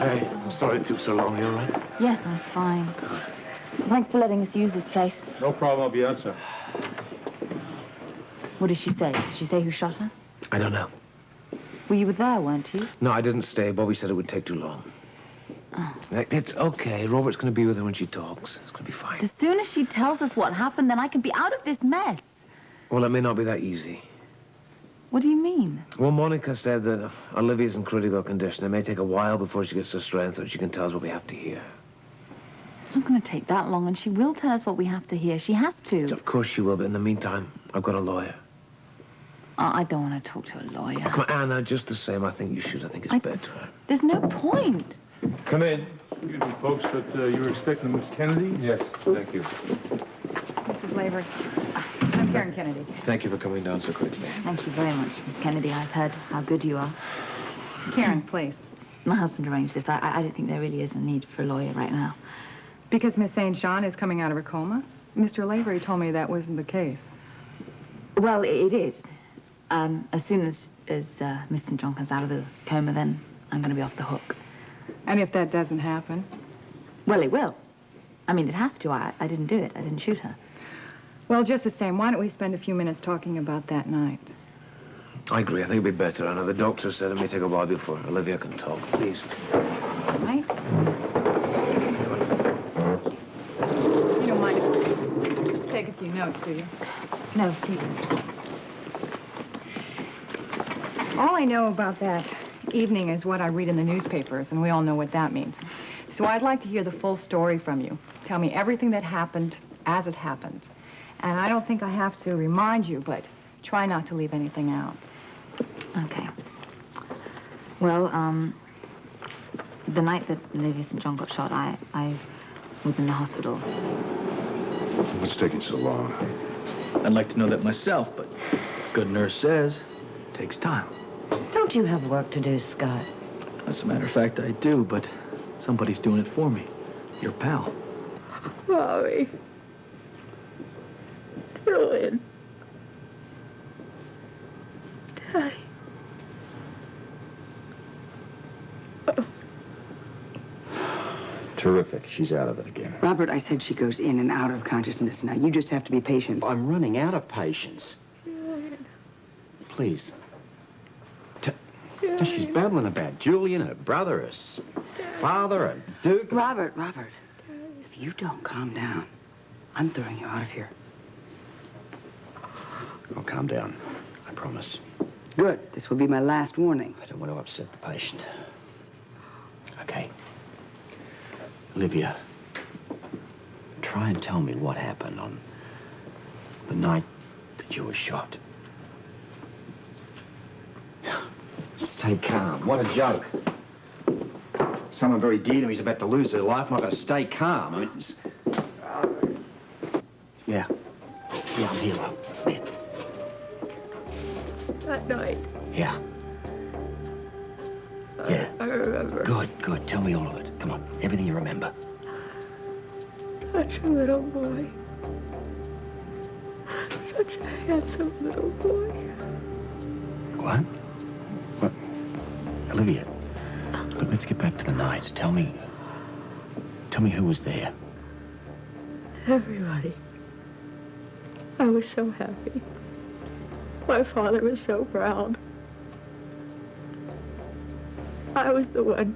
Hey, I'm sorry it took so long. You all right? Yes, I'm fine. Thanks for letting us use this place. No problem. I'll be out, sir. What did she say? Did she say who shot her? I don't know. Well, you were there, weren't you? No, I didn't stay. Bobby said it would take too long. Oh. It's okay. Robert's going to be with her when she talks. It's going to be fine. As soon as she tells us what happened, then I can be out of this mess. Well, it may not be that easy. What do you mean? Well, Monica said that Olivia's in critical condition. It may take a while before she gets her strength so she can tell us what we have to hear. It's not going to take that long, and she will tell us what we have to hear. She has to. Of course she will, but in the meantime, I've got a lawyer. I don't want to talk to a lawyer. Oh, come on, Anna, just the same. I think you should. I think it's better. There's no point. Come in. Excuse me, folks, but you were expecting Miss Kennedy? Yes, thank you. Mrs. Lavery. I'm Karen Kennedy. Thank you for coming down so quickly. Thank you very much, Miss Kennedy. I've heard how good you are. Karen, please. My husband arranged this. I don't think there really is a need for a lawyer right now. Because Miss St. John is coming out of her coma? Mr. Lavery told me that wasn't the case. Well, it is. As soon as Miss St. John comes out of the coma, then I'm going to be off the hook. And if that doesn't happen? Well, it will. I mean, it has to. I didn't do it. I didn't shoot her. Well, just the same, why don't we spend a few minutes talking about that night? I agree. I think it'd be better, Anna. The doctor said it may take a while before Olivia can talk. Please. Right? You don't mind if I take a few notes, do you? No, please. All I know about that evening is what I read in the newspapers, and we all know what that means. So I'd like to hear the full story from you. Tell me everything that happened as it happened. And I don't think I have to remind you, but try not to leave anything out. Okay. Well, the night that Olivia St. John got shot, I was in the hospital. What's taking so long? I'd like to know that myself, but good nurse says it takes time. Don't you have work to do, Scott? As a matter of fact, I do, but somebody's doing it for me. Your pal. Bobby. Julian. Daddy. Terrific. She's out of it again. Robert, I said she goes in and out of consciousness. Now, you just have to be patient. I'm running out of patience. Please. She's babbling about Julian, her brother, her father, her Duke. Robert, if you don't calm down, I'm throwing you out of here. I'll calm down. I promise. Good. This will be my last warning. I don't want to upset the patient. Okay. Olivia, try and tell me what happened on the night that you were shot. Stay calm. What a joke. Someone very dear to me is about to lose their life. I'm not going to stay calm. I mean, it's... Yeah, I'm here, love. Yeah. That night. Yeah. Yeah. I remember. Good. Tell me all of it. Come on. Everything you remember. Such a little boy. Such a handsome little boy. What? Olivia, look, let's get back to the night. Tell me who was there. Everybody. I was so happy. My father was so proud. I was the one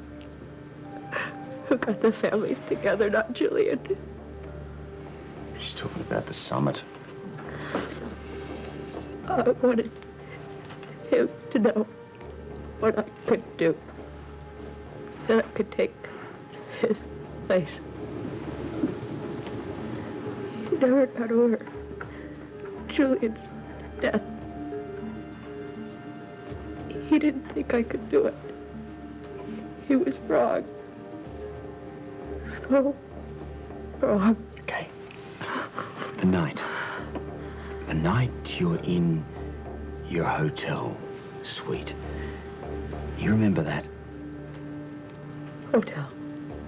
who got the families together, not Julian. She's talking about the summit. I wanted him to know what I could do. That I could take his place. He never got over Julian's death. He didn't think I could do it. He was wrong. So wrong. Okay. The night you were in your hotel suite. You remember that? Hotel.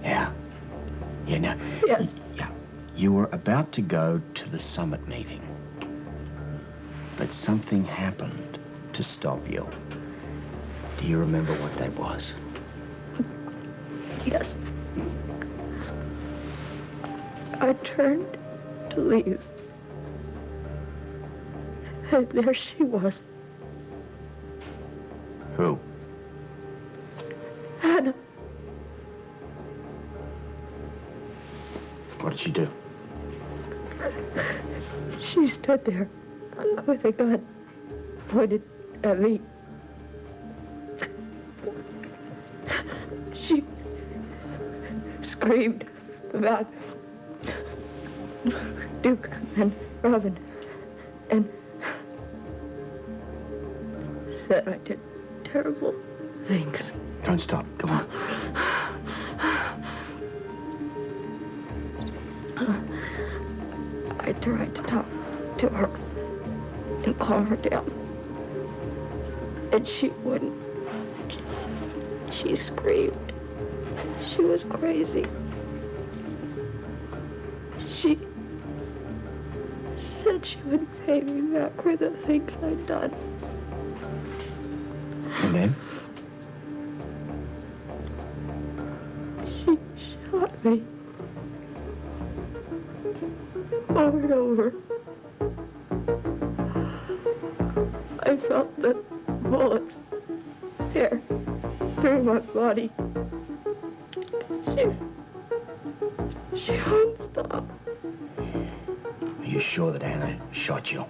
Yeah. Yeah, now... Yes. Yeah. You were about to go to the summit meeting. But something happened to stop you. Do you remember what that was? Yes. I turned to leave. And there she was. Who? Hannah. What did she do? She stood there with a gun pointed at me. She screamed about Duke and Robin and said I did terrible things. Don't stop. Go on. I tried to talk to her and calm her down. And she wouldn't. She screamed. She was crazy. She said she would pay me back for the things I'd done. And then? She shot me. Over and over. I felt the bullets tear through my body. She wouldn't stop. Are you sure that Anna shot you?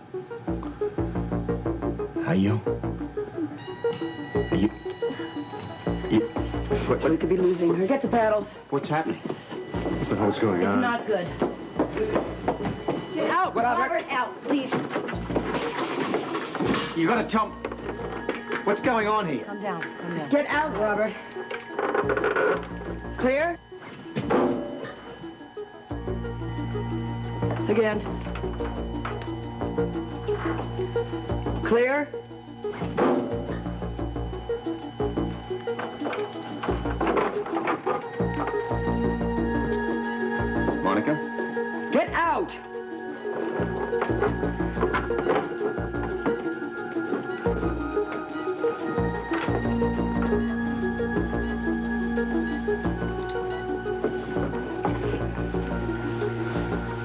Are you? Are you? We could be losing her. Get the paddles. What's happening? What the hell's going on? Not good. Get out, Robert, out, please. You gotta tell me. What's going on here? Calm down. Calm down. Get out, Robert. Clear? Again. Clear? Monica? Get out!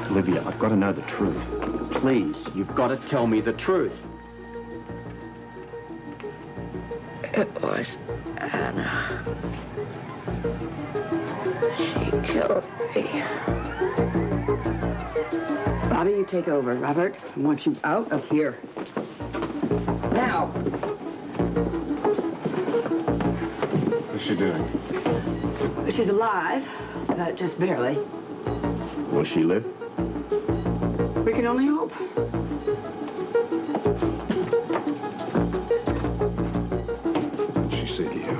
Olivia, I've got to know the truth. Please, you've got to tell me the truth. It was Anna. She killed me. Bobby, you take over. Robert, I want you out of here. Now! What's she doing? She's alive, just barely. Will she live? We can only hope. What'd she say to you?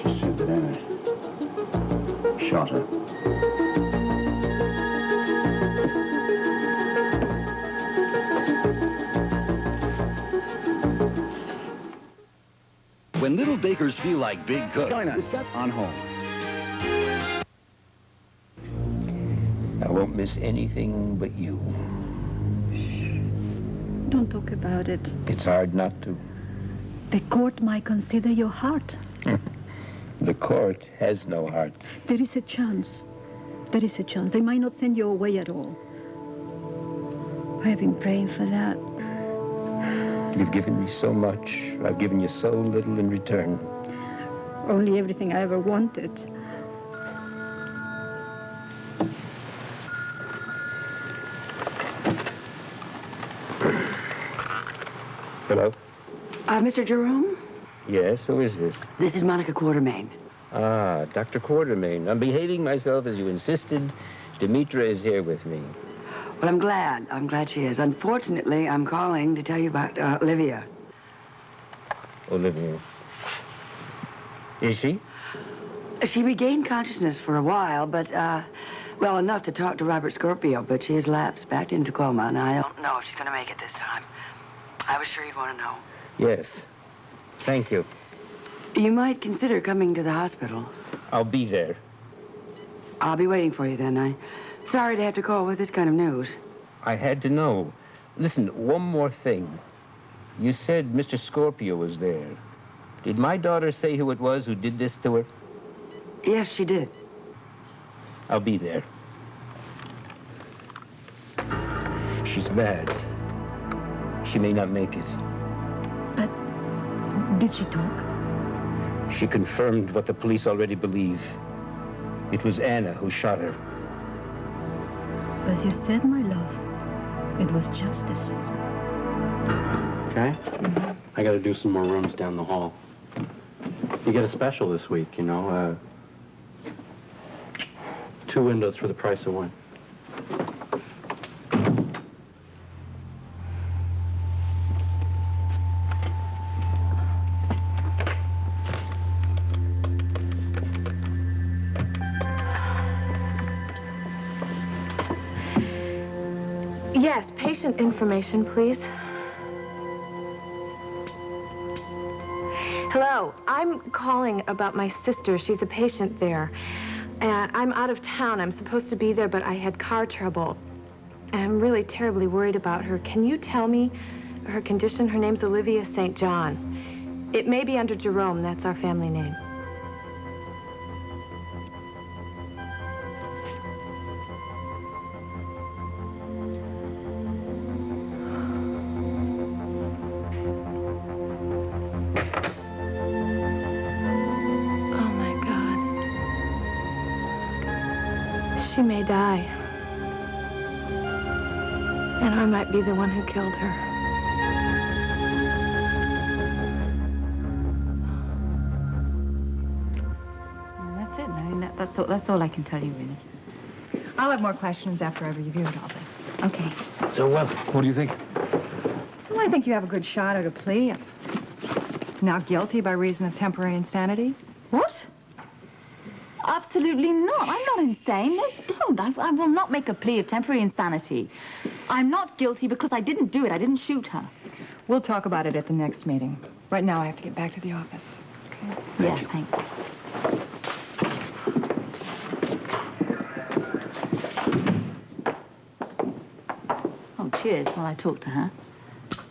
She said that Anna shot her. When little bakers feel like big cooks. Join us on home. I won't miss anything but you. Don't talk about it. It's hard not to. The court might consider your heart. The court has no heart. There is a chance. There is a chance. They might not send you away at all. I have been praying for that. You've given me so much. I've given you so little in return. Only everything I ever wanted. Hello? Mr. Jerome? Yes, who is this? This is Monica Quartermain. Ah, Dr. Quartermain. I'm behaving myself as you insisted. Demetra is here with me. Well, I'm glad. I'm glad she is. Unfortunately, I'm calling to tell you about Olivia. Olivia. Is she? She regained consciousness for a while, but, well, enough to talk to Robert Scorpio, but she has lapsed back into coma, and I don't know if she's going to make it this time. I was sure you'd want to know. Yes. Thank you. You might consider coming to the hospital. I'll be there. I'll be waiting for you then. I'm sorry to have to call with this kind of news. I had to know. Listen, one more thing. You said Mr. Scorpio was there. Did my daughter say who it was who did this to her? Yes, she did. I'll be there. She's bad. She may not make it. But did she talk? She confirmed what the police already believe. It was Anna who shot her. As you said, my love, it was justice. Okay? I gotta do some more rooms down the hall. You get a special this week, you know, 2 windows for the price of 1. Yes, patient information, please. Hello, I'm calling about my sister. She's a patient there. And I'm out of town. I'm supposed to be there, but I had car trouble. And I'm really terribly worried about her. Can you tell me her condition? Her name's Olivia St. John. It may be under Jerome. That's our family name. She may die. And I might be the one who killed her. That's it. I mean, that's all I can tell you, really. I'll have more questions after I've reviewed all this. Okay. So, what do you think? Well, I think you have a good shot at a plea. Not guilty by reason of temporary insanity. What? Absolutely not. I'm not insane. No, don't. I will not make a plea of temporary insanity. I'm not guilty because I didn't do it. I didn't shoot her. We'll talk about it at the next meeting. Right now, I have to get back to the office. Okay? Thanks. Oh, cheers while I talk to her.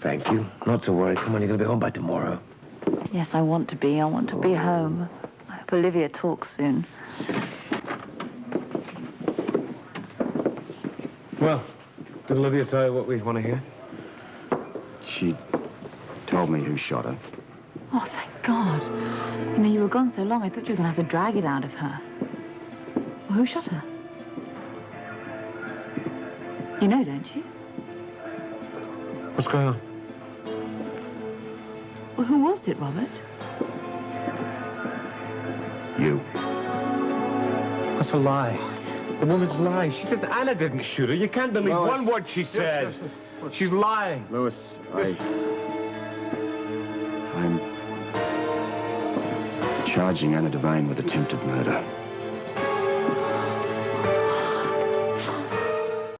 Thank you. Not to worry. Come on, you're going to be home by tomorrow. Yes, I want to be. I want to be home. I hope Olivia talks soon. Well, did Olivia tell you what we want to hear? She told me who shot her. Oh, thank God. You know, you were gone so long, I thought you were going to have to drag it out of her. Well, who shot her? You know, don't you? What's going on? Well, who was it, Robert? You. That's a lie. The woman's lying. She said Anna didn't shoot her. You can't believe Louis. one word she says. She's lying. Louis, I'm charging Anna Devane with attempted murder.